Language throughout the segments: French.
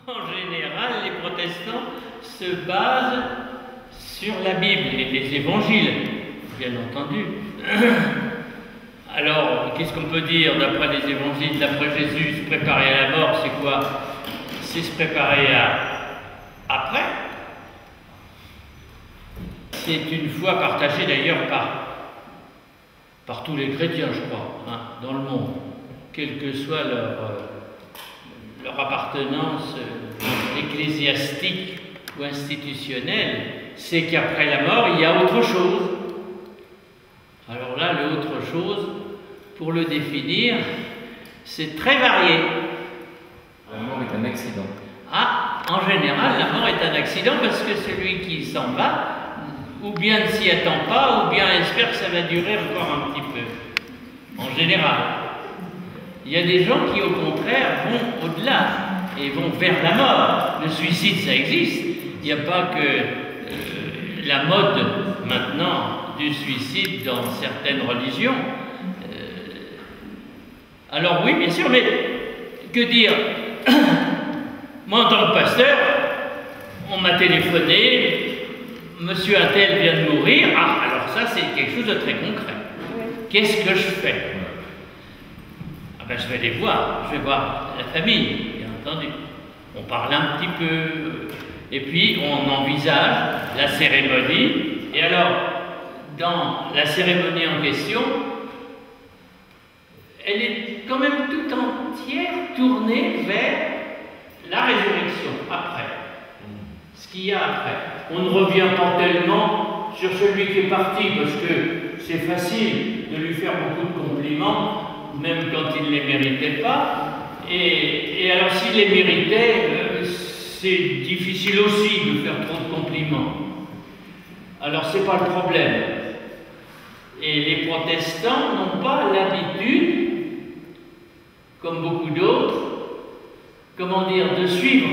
En général, les protestants se basent sur la Bible et les évangiles, bien entendu. Alors, qu'est-ce qu'on peut dire d'après les évangiles, d'après Jésus, se préparer à la mort, c'est quoi? C'est se préparer après. C'est une foi partagée d'ailleurs par tous les chrétiens, je crois, hein, dans le monde, quelle que soit leur appartenance ecclésiastique ou institutionnelle, c'est qu'après la mort, il y a autre chose. Alors là, l'autre chose, pour le définir, c'est très varié. La mort est un accident. Ah, en général, la mort est un accident parce que celui qui s'en va, ou bien ne s'y attend pas, ou bien espère que ça va durer encore un petit peu. En général. Il y a des gens qui, au contraire, vont au-delà et vont vers la mort. Le suicide, ça existe. Il n'y a pas que la mode, maintenant, du suicide dans certaines religions. Alors oui, bien sûr, mais que dire? Moi, en tant que pasteur, on m'a téléphoné, monsieur Attel vient de mourir. Ah, alors ça, c'est quelque chose de très concret. Qu'est-ce que je fais? Ah ben, je vais les voir, je vais voir la famille, bien entendu. On parle un petit peu, et puis on envisage la cérémonie. Et alors, dans la cérémonie en question, elle est quand même tout entière tournée vers la résurrection, après. Ce qu'il y a après. On ne revient pas tellement sur celui qui est parti, parce que c'est facile de lui faire beaucoup de compliments, même quand il ne les méritait pas. Et alors, s'il les méritait, c'est difficile aussi de faire trop de compliments. Alors, ce n'est pas le problème. Et les protestants n'ont pas l'habitude, comme beaucoup d'autres, comment dire, de suivre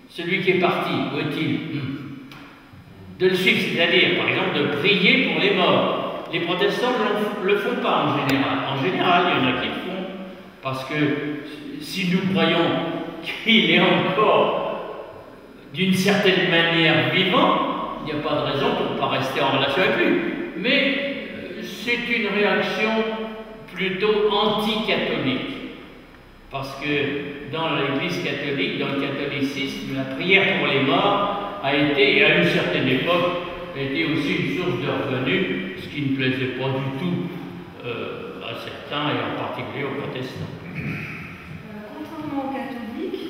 celui qui est parti. Où est-il? De le suivre, c'est-à-dire, par exemple, de prier pour les morts. Les protestants ne le font pas en général. En général, il y en a qui le font, parce que si nous croyons qu'il est encore d'une certaine manière vivant, il n'y a pas de raison pour ne pas rester en relation avec lui. Mais c'est une réaction plutôt anti-catholique. Parce que dans l'Église catholique, dans le catholicisme, la prière pour les morts a été, et à une certaine époque, a été aussi une source de revenus, ce qui ne plaisait pas du tout à certains, et en particulier aux protestants. Contrairement aux catholiques,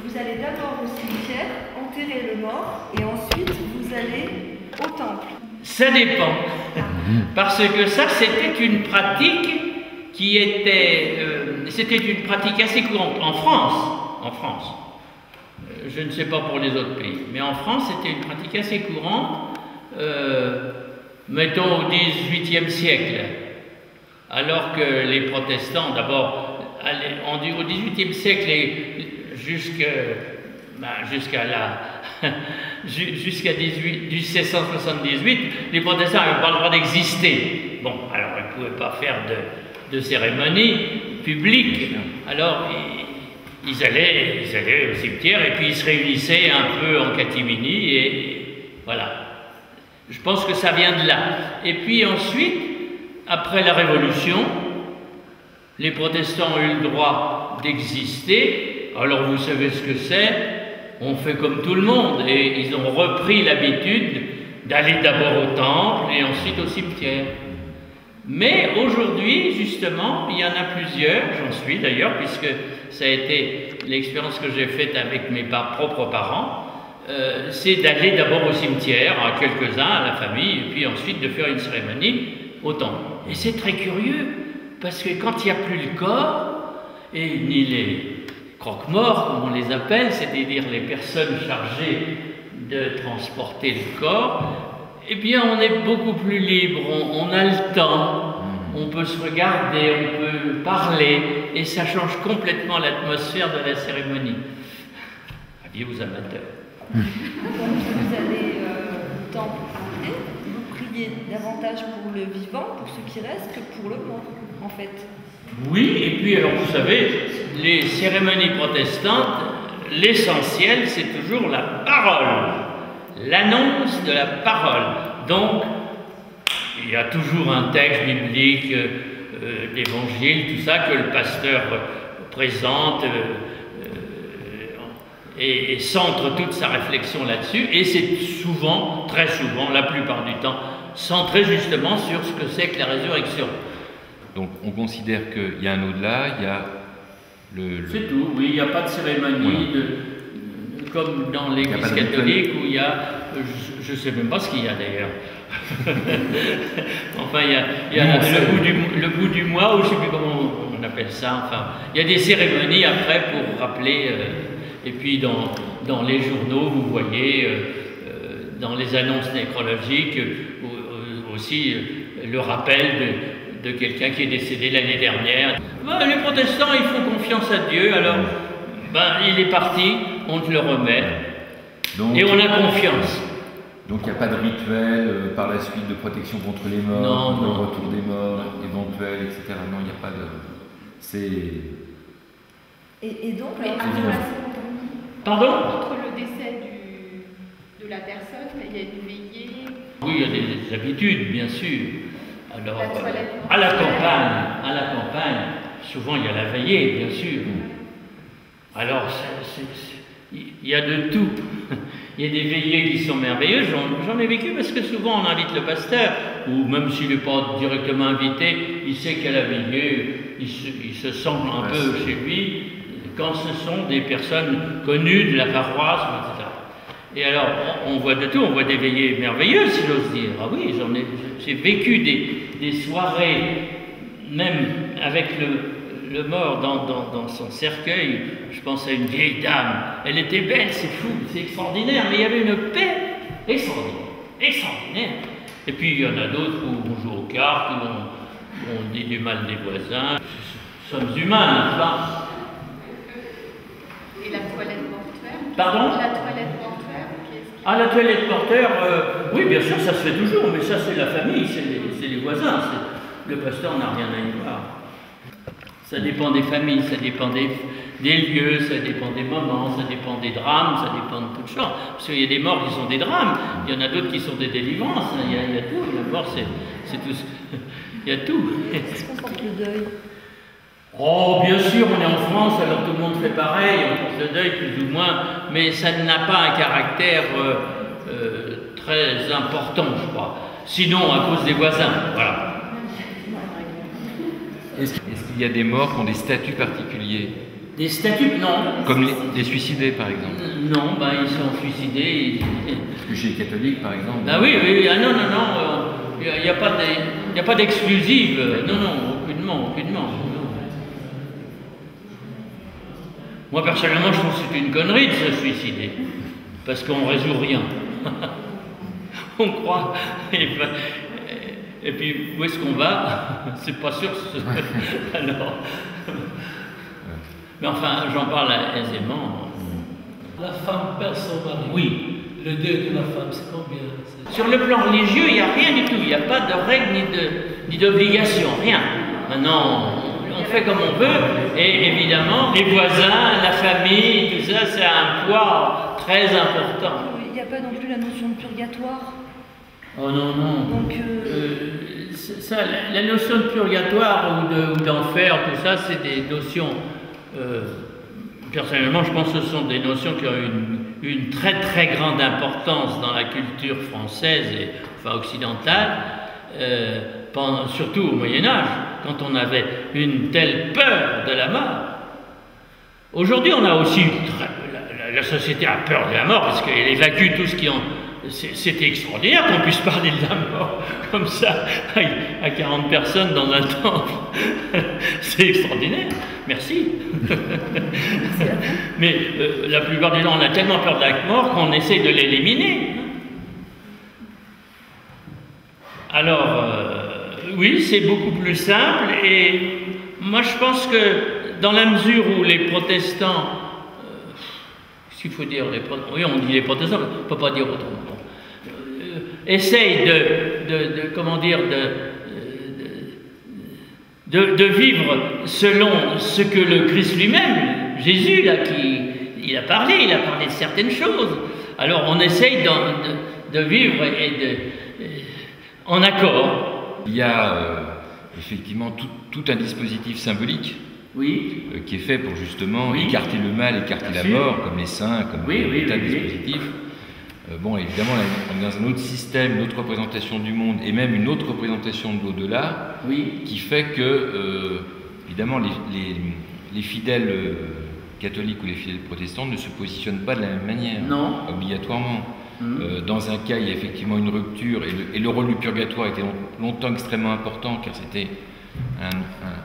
vous allez d'abord au cimetière, enterrer le mort, et ensuite vous allez au temple. Ça dépend. Parce que ça, c'était une pratique qui était... c'était une pratique assez courante en France. Je ne sais pas pour les autres pays, mais en France, c'était une pratique assez courante, mettons au XVIIIe siècle, alors que les protestants, d'abord, au XVIIIe siècle et jusqu'à 1778, les protestants n'avaient pas le droit d'exister. Bon, alors ils ne pouvaient pas faire de cérémonie publique. Alors ils allaient au cimetière et puis ils se réunissaient un peu en catimini et voilà. Je pense que ça vient de là. Et puis ensuite, après la Révolution, les protestants ont eu le droit d'exister. Alors vous savez ce que c'est, on fait comme tout le monde et ils ont repris l'habitude d'aller d'abord au temple et ensuite au cimetière. Mais aujourd'hui, justement, il y en a plusieurs, j'en suis d'ailleurs, puisque ça a été l'expérience que j'ai faite avec mes propres parents, c'est d'aller d'abord au cimetière, à quelques-uns, à la famille, et puis ensuite de faire une cérémonie au temple. Et c'est très curieux, parce que quand il n'y a plus le corps, et ni les croque-morts, comme on les appelle, c'est-à-dire les personnes chargées de transporter le corps, eh bien, on est beaucoup plus libre, on a le temps, on peut se regarder, on peut parler, et ça change complètement l'atmosphère de la cérémonie. Avis aux amateurs. Quand vous allez au temple prier, vous priez davantage pour le vivant, pour ceux qui restent, que pour le mort, en fait. Oui, et puis alors vous savez, les cérémonies protestantes, l'essentiel, c'est toujours la parole, l'annonce de la parole. Donc, il y a toujours un texte biblique, l'évangile, tout ça, que le pasteur présente et centre toute sa réflexion là-dessus. Et c'est souvent, très souvent, la plupart du temps, centré justement sur ce que c'est que la résurrection. Donc on considère qu'il y a un au-delà, il y a le... C'est tout, oui, il n'y a pas de cérémonie, comme dans l'Église catholique, où il y a, je ne sais même pas ce qu'il y a d'ailleurs. Enfin, il y a le bout du mois, ou je ne sais plus comment on appelle ça, enfin, il y a des cérémonies après pour rappeler, et puis dans les journaux, vous voyez, dans les annonces nécrologiques, aussi le rappel de quelqu'un qui est décédé l'année dernière. Ben, les protestants, ils font confiance à Dieu, alors il est parti, on te le remet, donc, et on a confiance. Donc il n'y a pas de rituel par la suite de protection contre les morts, le retour des morts éventuel, etc. Non, il n'y a pas de... C'est... Et donc, pardon? Entre le décès de la personne, il y a une veillée. Oui, il y a des habitudes, bien sûr. Alors, à la campagne, souvent il y a la veillée, bien sûr. Alors, il y a de tout. Il y a des veillées qui sont merveilleuses. J'en ai vécu parce que souvent on invite le pasteur, ou même s'il n'est pas directement invité, il sait qu'à la veillée, il se sent un peu chez lui, quand ce sont des personnes connues de la paroisse, etc. Et alors, on voit de tout, on voit des veillées merveilleuses, si j'ose dire. Ah oui, j'ai vécu des soirées, même avec le mort dans son cercueil. Je pense à une vieille dame. Elle était belle, c'est fou, c'est extraordinaire, mais il y avait une paix extraordinaire. Et puis, il y en a d'autres où on joue aux cartes, où on dit du mal des voisins. Nous sommes humains, n'est-ce pas? Et la toilette mortuaire? Pardon? La toilette mortuaire. Ah, la toilette mortuaire, oui, bien sûr, ça se fait toujours, mais ça, c'est la famille, c'est les voisins. Le pasteur n'a rien à y voir. Ça dépend des familles, ça dépend des lieux, ça dépend des moments, ça dépend des drames, ça dépend de toutes choses. Parce qu'il y a des morts qui sont des drames, il y en a d'autres qui sont des délivrances, il y a tout. La mort, c'est tout. Il y a tout. Est-ce qu'on porte le deuil? Oh, bien sûr, on est en France, alors tout le monde fait pareil, on porte le deuil plus ou moins, mais ça n'a pas un caractère très important, je crois. Sinon, à cause des voisins, voilà. Est-ce qu'il y a des morts qui ont des statuts particuliers? Des statuts, non. Comme les suicidés, par exemple? Non, ils sont suicidés. Parce que chez les catholiques, par exemple... Ah oui, non, il n'y a pas d'exclusive. Non, aucunement. Moi, personnellement, je trouve que c'est une connerie de se suicider, parce qu'on ne résout rien. On croit. Et puis, où est-ce qu'on va? C'est pas sûr. Alors, mais enfin, j'en parle aisément. La femme perd son mari. Oui. Le deuil de la femme, c'est combien? Sur le plan religieux, il n'y a rien du tout. Il n'y a pas de règles ni d'obligation, rien. Maintenant, on fait comme on veut, et évidemment, les voisins, la famille, tout ça, c'est un poids très important. Il n'y a pas non plus la notion de purgatoire. Oh non. Donc, ça, la notion de purgatoire ou d'enfer, tout ça, c'est des notions. Personnellement, je pense que ce sont des notions qui ont une très très grande importance dans la culture française et enfin occidentale. Surtout au Moyen-Âge, quand on avait une telle peur de la mort. Aujourd'hui, on a aussi... La société a peur de la mort, parce qu'elle évacue tout ce qui en... C'était extraordinaire qu'on puisse parler de la mort comme ça, à 40 personnes dans un temple. C'est extraordinaire. Merci. Mais la plupart des gens, on a tellement peur de la mort qu'on essaie de l'éliminer. Alors... oui, c'est beaucoup plus simple, et moi je pense que dans la mesure où les protestants, qu'est-ce qu'il faut dire, oui, on dit les protestants, mais on ne peut pas dire autrement, essayent de vivre selon ce que le Christ lui-même, Jésus, là, il a parlé de certaines choses. Alors on essaye de vivre en accord. Il y a effectivement tout un dispositif symbolique qui est fait pour justement écarter le mal, écarter la mort, comme les saints, comme des tas de dispositifs. Bon, évidemment, on est dans un autre système, une autre représentation du monde, et même une autre représentation de l'au-delà, qui fait que, évidemment, les fidèles catholiques ou les fidèles protestants ne se positionnent pas de la même manière, obligatoirement. Dans un cas, il y a effectivement une rupture, et le rôle du purgatoire était longtemps extrêmement important, car c'était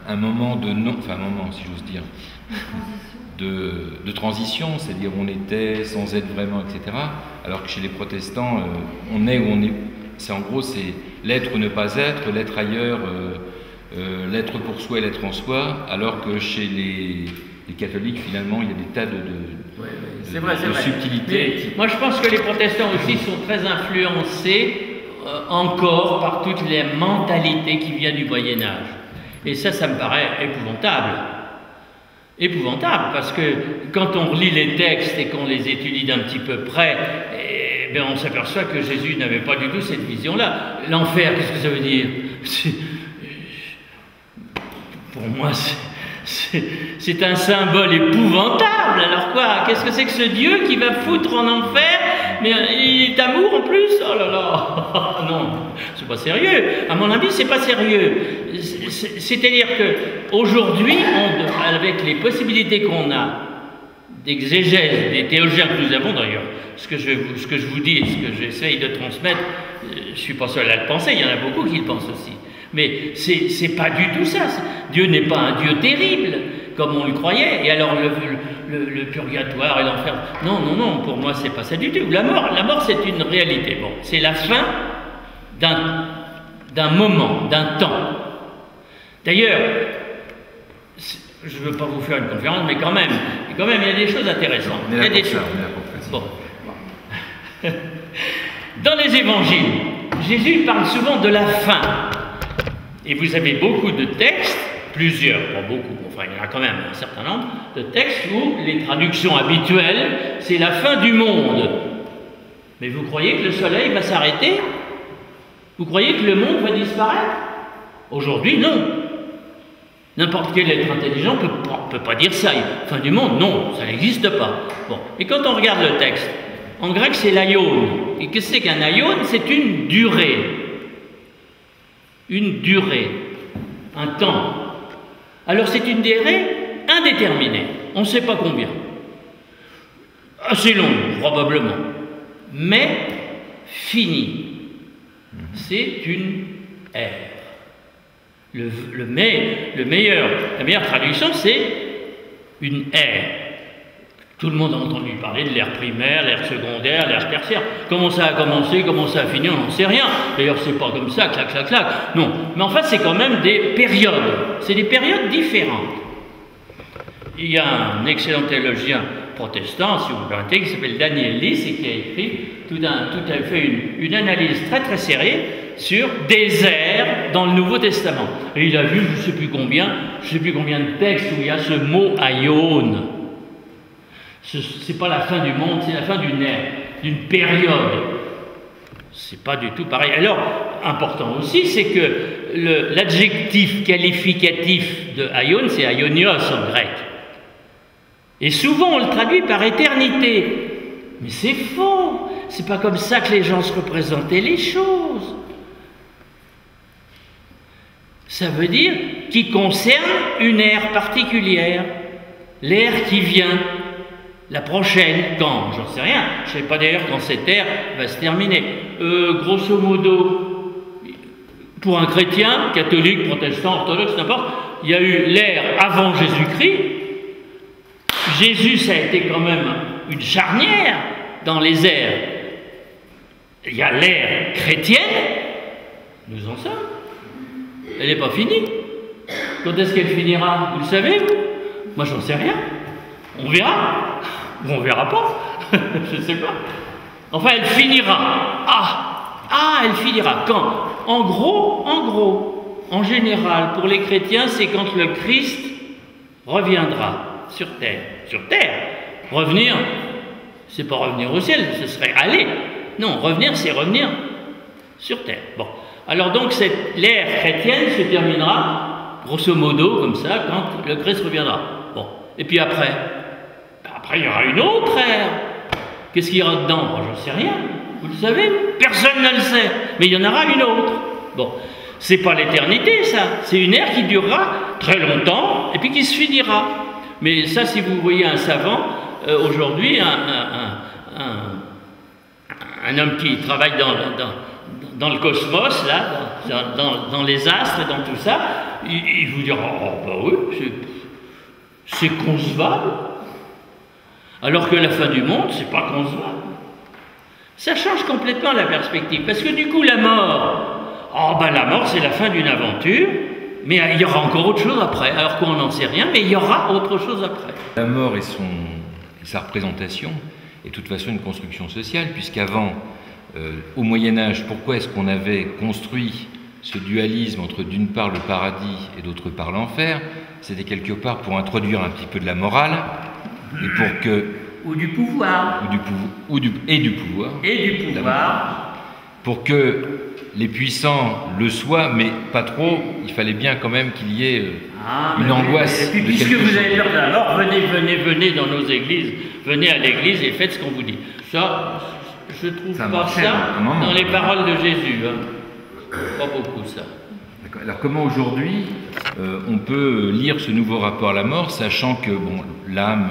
un moment de enfin un moment, si j'ose dire, de transition, c'est-à-dire on était sans être vraiment, etc. Alors que chez les protestants, on est où on est. C'est en gros, c'est l'être ou ne pas être, l'être ailleurs, l'être pour soi et l'être en soi, alors que chez les catholiques, finalement, il y a des tas de subtilités. Mais moi, je pense que les protestants aussi sont très influencés encore par toutes les mentalités qui viennent du Moyen-Âge. Et ça me paraît épouvantable. Épouvantable, parce que quand on relit les textes et qu'on les étudie d'un petit peu près, on s'aperçoit que Jésus n'avait pas du tout cette vision-là. L'enfer, qu'est-ce que ça veut dire? Pour moi, c'est un symbole épouvantable. Alors quoi? Qu'est-ce que c'est que ce Dieu qui va foutre en enfer? Mais il est amour en plus? Oh là là! Non, c'est pas sérieux. À mon avis, c'est pas sérieux. C'est-à-dire qu'aujourd'hui, avec les possibilités qu'on a d'exégèse, des théologiens que nous avons d'ailleurs, ce que je vous dis et ce que j'essaye de transmettre, je ne suis pas seul à le penser, il y en a beaucoup qui le pensent aussi. Mais c'est pas du tout ça. Dieu n'est pas un Dieu terrible, comme on le croyait. Et alors le purgatoire et l'enfer, non, pour moi c'est pas ça du tout. La mort c'est une réalité. Bon, c'est la fin d'un moment, d'un temps. D'ailleurs, je ne veux pas vous faire une conférence, mais quand même, il y a des choses intéressantes. Il y a des choses. Bon. Dans les évangiles, Jésus parle souvent de la fin. Et vous avez beaucoup de textes, plusieurs, pas beaucoup, enfin il y en a quand même un certain nombre de textes où les traductions habituelles, c'est la fin du monde. Mais vous croyez que le soleil va s'arrêter? Vous croyez que le monde va disparaître? Aujourd'hui, non. N'importe quel être intelligent ne peut pas dire ça. Fin du monde, non, ça n'existe pas. Bon. Et quand on regarde le texte, en grec c'est l'aion. Et qu'est-ce que c'est qu'un aion? C'est une durée. Une durée. Un temps. Alors c'est une durée indéterminée. On ne sait pas combien. Assez long, probablement. Mais finie. C'est une ère. La meilleure traduction, c'est une ère. Tout le monde a entendu parler de l'ère primaire, l'ère secondaire, l'ère tertiaire. Comment ça a commencé, comment ça a fini, on n'en sait rien. D'ailleurs, c'est pas comme ça, clac, clac, clac. Non. Mais en fait, c'est quand même des périodes. C'est des périodes différentes. Il y a un excellent théologien protestant, si vous le permettez, qui s'appelle Daniel Liss et qui a écrit tout a fait une analyse très très serrée sur des ères dans le Nouveau Testament. Et il a vu, je ne sais plus combien de textes où il y a ce mot aion. C'est pas la fin du monde, c'est la fin d'une ère, d'une période. C'est pas du tout pareil. Alors, important aussi, c'est que l'adjectif qualificatif de aion, c'est aionios en grec. Et souvent, on le traduit par éternité. Mais c'est faux. C'est pas comme ça que les gens se représentaient les choses. Ça veut dire qui concerne une ère particulière. L'ère qui vient. La prochaine, quand? J'en sais rien. Je ne sais pas d'ailleurs quand cette ère va se terminer. Grosso modo, pour un chrétien, catholique, protestant, orthodoxe, n'importe, il y a eu l'ère avant Jésus-Christ. Jésus, ça a été quand même une charnière dans les ères. Il y a l'ère chrétienne, nous en sommes. Elle n'est pas finie. Quand est-ce qu'elle finira? Vous le savez, vous? Moi, j'en sais rien. On verra. Ou on verra pas. Je ne sais pas. Enfin, elle finira. Elle finira. Quand? En gros, en général, pour les chrétiens, c'est quand le Christ reviendra sur terre. Sur terre. Revenir, c'est pas revenir au ciel, ce serait aller. Non, revenir, c'est revenir sur terre. Bon. Alors donc, l'ère chrétienne se terminera, grosso modo, comme ça, quand le Christ reviendra. Bon. Et puis après, il y aura une autre ère. Qu'est-ce qu'il y aura dedans? Moi, j'en sais rien. Vous le savez? Personne ne le sait. Mais il y en aura une autre. Bon. C'est pas l'éternité, ça. C'est une ère qui durera très longtemps et puis qui se finira. Mais ça, si vous voyez un savant, aujourd'hui, un homme qui travaille dans le cosmos, là, dans les astres, dans tout ça, il vous dira, oh, bah oui, c'est concevable. Alors que la fin du monde, c'est pas concevable. Ça change complètement la perspective, parce que du coup, la mort, la mort, c'est la fin d'une aventure, mais il y aura encore autre chose après. Alors qu'on n'en sait rien, mais il y aura autre chose après. La mort et sa représentation est de toute façon une construction sociale, puisqu'avant, au Moyen-Âge, pourquoi est-ce qu'on avait construit ce dualisme entre d'une part le paradis et d'autre part l'enfer? C'était quelque part pour introduire un petit peu de la morale, et pour que... Ou du pouvoir. Et du pouvoir. Pour que les puissants le soient, mais pas trop, il fallait bien quand même qu'il y ait une angoisse. Et puis, puisque vous avez peur de la mort, venez dans nos églises, venez à l'église et faites ce qu'on vous dit. Ça, je trouve pas ça dans les paroles de Jésus. Hein. Pas beaucoup, ça. Alors comment aujourd'hui on peut lire ce nouveau rapport à la mort, sachant que bon, l'âme...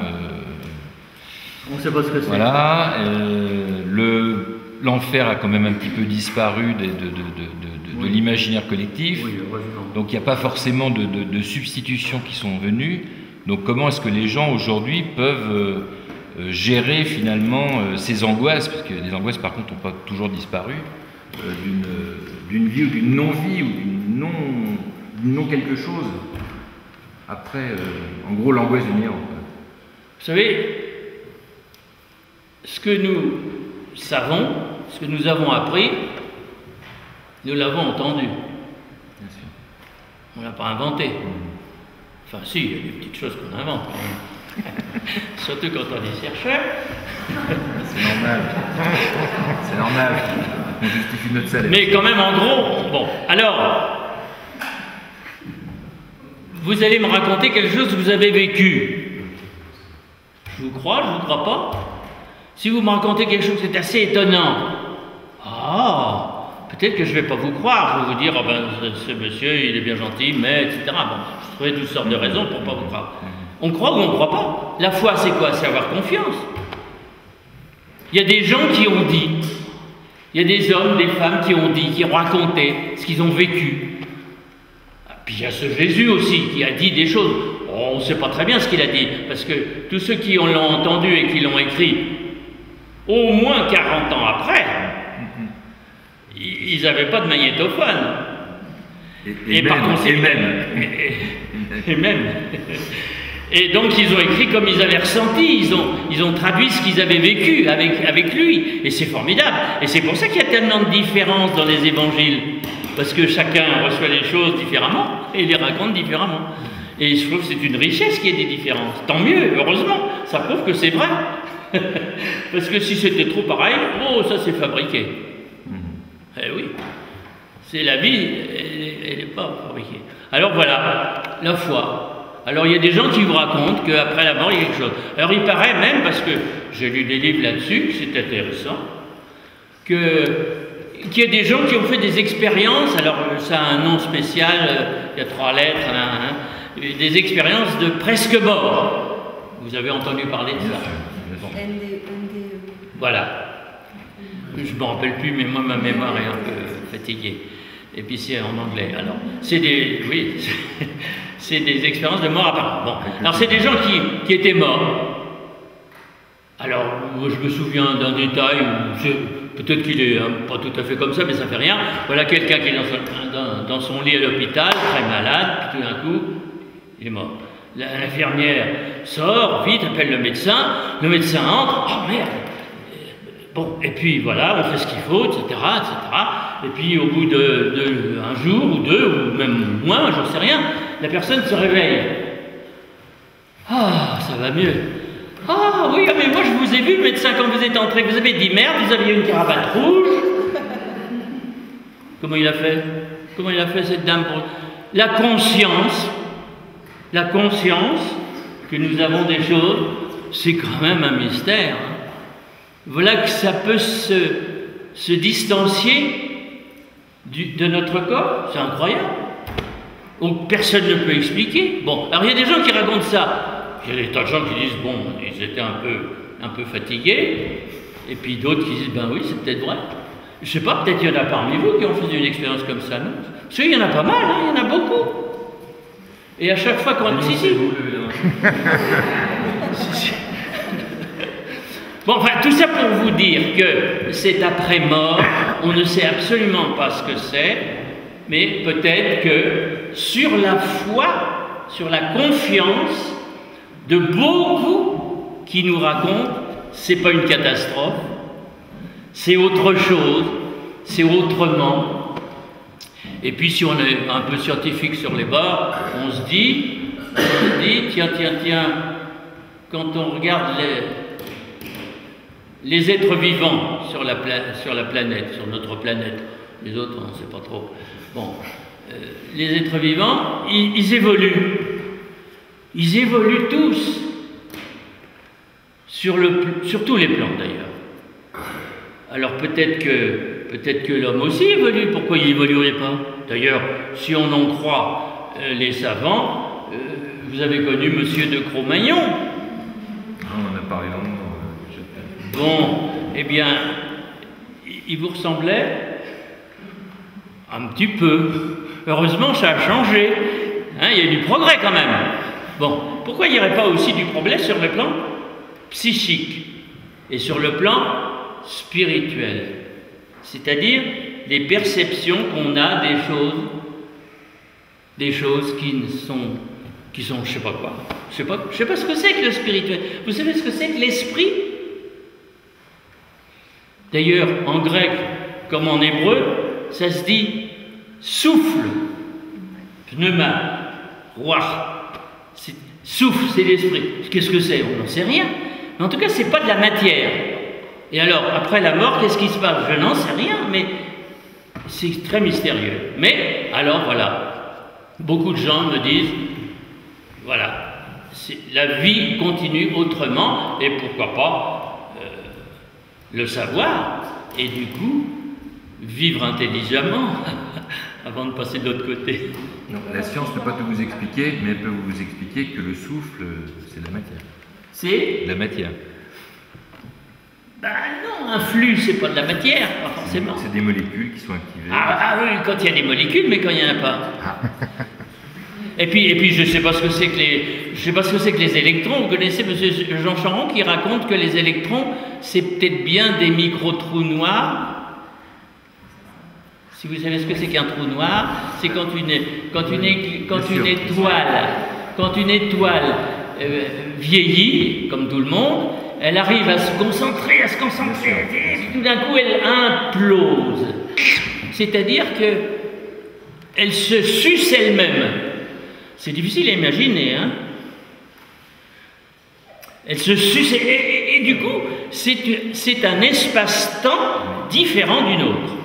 on ne sait pas ce que c'est. Voilà, l'enfer a quand même un petit peu disparu de l'imaginaire collectif. Oui, heureusement. Donc il n'y a pas forcément de substitutions qui sont venues. Donc comment est-ce que les gens aujourd'hui peuvent gérer finalement ces angoisses, parce que les angoisses par contre n'ont pas toujours disparu, d'une vie ou d'une non-vie ou d'une non quelque chose. Après, en gros, l'angoisse du néant. Vous savez, ce que nous savons, ce que nous avons appris, nous l'avons entendu. Bien sûr. On ne l'a pas inventé. Enfin, si, il y a des petites choses qu'on invente. Surtout quand on est chercheur. C'est normal. C'est normal. On justifie notre salaire. Mais quand même, en gros, bon. Alors, vous allez me raconter quelque chose que vous avez vécu. Je vous crois, je ne vous crois pas. Si vous me racontez quelque chose qui est assez étonnant, peut-être que je ne vais pas vous croire. Je vais vous dire, ce monsieur, il est bien gentil, mais etc. Bon, je trouverai toutes sortes de raisons pour ne pas vous croire. On croit ou on ne croit pas. La foi, c'est quoi? C'est avoir confiance. Il y a des gens qui ont dit, il y a des hommes, des femmes qui ont dit, qui ont raconté ce qu'ils ont vécu. Puis il y a ce Jésus aussi qui a dit des choses. On ne sait pas très bien ce qu'il a dit, parce que tous ceux qui l'ont entendu et qui l'ont écrit, au moins 40 ans après, ils n'avaient pas de magnétophone. Et même. Et donc ils ont écrit comme ils avaient ressenti, ils ont traduit ce qu'ils avaient vécu avec lui. Et c'est formidable. Et c'est pour ça qu'il y a tellement de différences dans les évangiles. Parce que chacun reçoit les choses différemment et les raconte différemment. Et je trouve que c'est une richesse qu'il y ait des différences. Tant mieux, heureusement, ça prouve que c'est vrai. Parce que si c'était trop pareil, ça c'est fabriqué. Eh oui, c'est la vie, elle n'est pas fabriquée. Alors voilà, la foi. Alors il y a des gens qui vous racontent qu'après la mort il y a quelque chose. Alors il paraît même, parce que j'ai lu des livres là-dessus, c'est intéressant, qu'il y a des gens qui ont fait des expériences, alors ça a un nom spécial, il y a 3 lettres, des expériences de presque mort. Vous avez entendu parler de ça? Voilà. Je ne me rappelle plus, mais moi, ma mémoire est un peu fatiguée. Et puis c'est en anglais. Alors, c'est des expériences de mort apparente. Bon. Alors, c'est des gens qui étaient morts. Alors, moi, je me souviens d'un détail, peut-être qu'il est pas tout à fait comme ça, mais ça fait rien. Voilà quelqu'un qui est dans son lit à l'hôpital, très malade, puis tout d'un coup, il est mort. L'infirmière sort, vite, appelle le médecin entre, oh merde! Bon, et puis voilà, on fait ce qu'il faut, etc., etc. Et puis au bout d'un jour ou 2, ou même moins, j'en sais rien, la personne se réveille. Ah, ça va mieux. Ah oui, mais moi je vous ai vu, le médecin, quand vous êtes entré, vous avez dit merde, vous aviez une cravate rouge. Comment il a fait? Comment il a fait cette dame pour... La conscience que nous avons des choses, c'est quand même un mystère. Hein. Voilà que ça peut se distancier de notre corps, c'est incroyable. Donc personne ne peut expliquer. Bon, alors il y a des gens qui racontent ça. Il y a des tas de gens qui disent, bon, ils étaient un peu fatigués, et puis d'autres qui disent, ben oui, c'est peut-être vrai. Je sais pas, peut-être il y en a parmi vous qui ont fait une expérience comme ça, non? Parce qu'il y en a pas mal, hein, il y en a beaucoup. Et à chaque fois qu'on... Si. Bon, enfin, tout ça pour vous dire que c'est après-mort, on ne sait absolument pas ce que c'est, mais peut-être que sur la foi, sur la confiance de beaucoup qui nous racontent, c'est pas une catastrophe, c'est autre chose, c'est autrement. Et puis si on est un peu scientifique sur les bords, on se dit, tiens, quand on regarde les êtres vivants sur la planète, sur notre planète, les autres on ne sait pas trop, bon, les êtres vivants, ils évoluent tous, sur tous les plans d'ailleurs. Alors peut-être que l'homme aussi évolue, pourquoi il n'évoluerait pas? D'ailleurs, si on en croit les savants, vous avez connu Monsieur de Cro-Magnon. On en a parlé longtemps. Bon, eh bien, il vous ressemblait un petit peu. Heureusement, ça a changé. Hein, il y a eu du progrès quand même. Bon, pourquoi il n'y aurait pas aussi du progrès sur le plan psychique et sur le plan spirituel? C'est-à-dire les perceptions qu'on a des choses qui sont, je sais pas quoi. Je sais pas ce que c'est que le spirituel. Vous savez ce que c'est que l'esprit? D'ailleurs, en grec comme en hébreu, ça se dit souffle, pneuma, roi. Souffle, c'est l'esprit. Qu'est-ce que c'est? On n'en sait rien. Mais en tout cas, c'est pas de la matière. Et alors, après la mort, qu'est-ce qui se passe? Je n'en sais rien, mais c'est très mystérieux. Mais, alors voilà, beaucoup de gens me disent, voilà, la vie continue autrement, et pourquoi pas le savoir, et du coup, vivre intelligemment, avant de passer de l'autre côté. Non, la science ne peut pas tout vous expliquer, mais elle peut vous expliquer que le souffle, c'est la matière. C'est la matière. Ben non, un flux, c'est pas de la matière, pas forcément. C'est des molécules qui sont activées. Ah oui, quand il y a des molécules, mais quand il n'y en a pas. Et puis je ne sais pas ce que c'est que les électrons. Vous connaissez M. Jean Charon qui raconte que les électrons, c'est peut-être bien des micro-trous noirs. Si vous savez ce que c'est qu'un trou noir, c'est quand une étoile vieillit, comme tout le monde, elle arrive à se concentrer, et tout d'un coup elle implose. C'est-à-dire qu'elle se suce elle-même. C'est difficile à imaginer, hein? Elle se suce, et du coup, c'est un espace-temps différent du nôtre.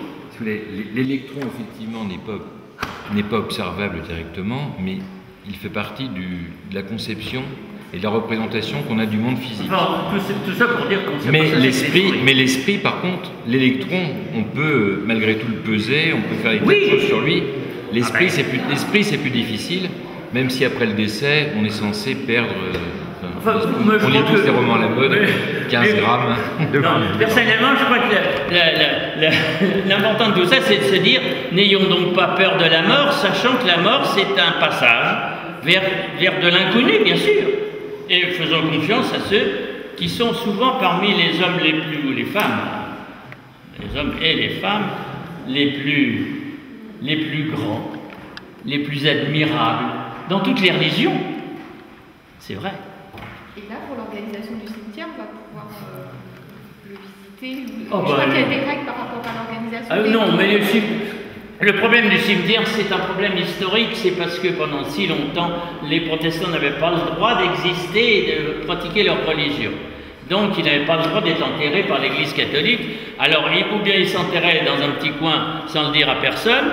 L'électron, effectivement, n'est pas observable directement, mais il fait partie de la conception et de la représentation qu'on a du monde physique. Enfin, tout ça pour dire qu'on sait mais l'esprit, par contre, l'électron, on peut malgré tout le peser, on peut faire des tas de choses sur lui. L'esprit, c'est plus difficile, même si après le décès, on est censé perdre... on lit tous les romans à la mode, 15 grammes. Personnellement, je crois que l'important de tout ça, c'est de se dire, n'ayons donc pas peur de la mort, sachant que la mort, c'est un passage vers de l'inconnu, bien sûr. Et faisons confiance à ceux qui sont souvent parmi les hommes ou les femmes, les hommes et les femmes les plus grands, les plus admirables, dans toutes les religions. C'est vrai. Et là, pour l'organisation du cimetière, on va pouvoir le visiter. Oh, je crois qu'il y a des règles par rapport à l'organisation. Non, mais Le problème du cimetière, c'est un problème historique, c'est parce que pendant si longtemps, les protestants n'avaient pas le droit d'exister et de pratiquer leur religion. Donc, ils n'avaient pas le droit d'être enterrés par l'Église catholique. Alors, ou bien ils s'enterraient dans un petit coin sans le dire à personne,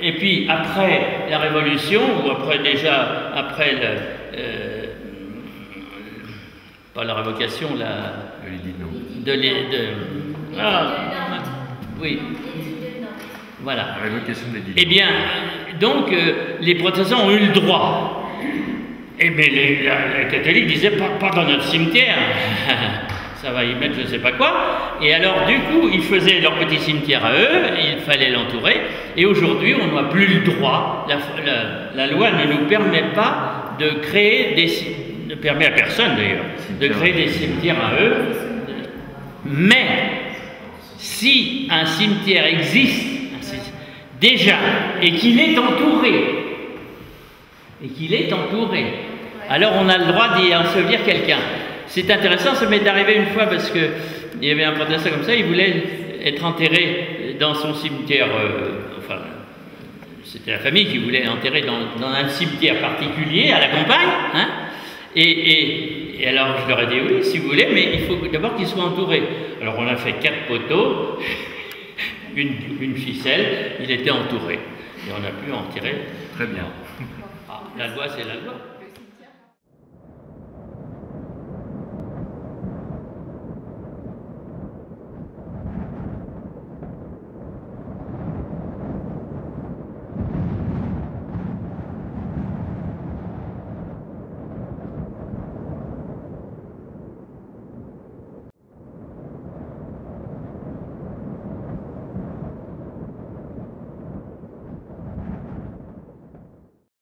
et puis après la Révolution, ou après pas la révocation, oui. Voilà. La révocation des Eh bien, donc, les protestants ont eu le droit. Et bien, les catholiques disaient pas dans notre cimetière. Ça va y mettre je ne sais pas quoi. Et alors, du coup, ils faisaient leur petit cimetière à eux, il fallait l'entourer. Et aujourd'hui, on n'a plus le droit. La loi ne nous permet pas de créer ne permet à personne d'ailleurs, de créer des cimetières à eux. Mais, si un cimetière existe déjà et qu'il est entouré, alors on a le droit d'y ensevelir quelqu'un. C'est intéressant, ça m'est arrivé une fois parce qu'il y avait un protestant comme ça, il voulait être enterré dans son cimetière, enfin, c'était la famille qui voulait enterrer dans un cimetière particulier à la campagne, hein, et alors je leur ai dit oui, si vous voulez, mais il faut d'abord qu'il soit entouré. Alors on a fait 4 poteaux, une ficelle, il était entouré, et on a pu en tirer. Très bien. La loi, c'est la loi.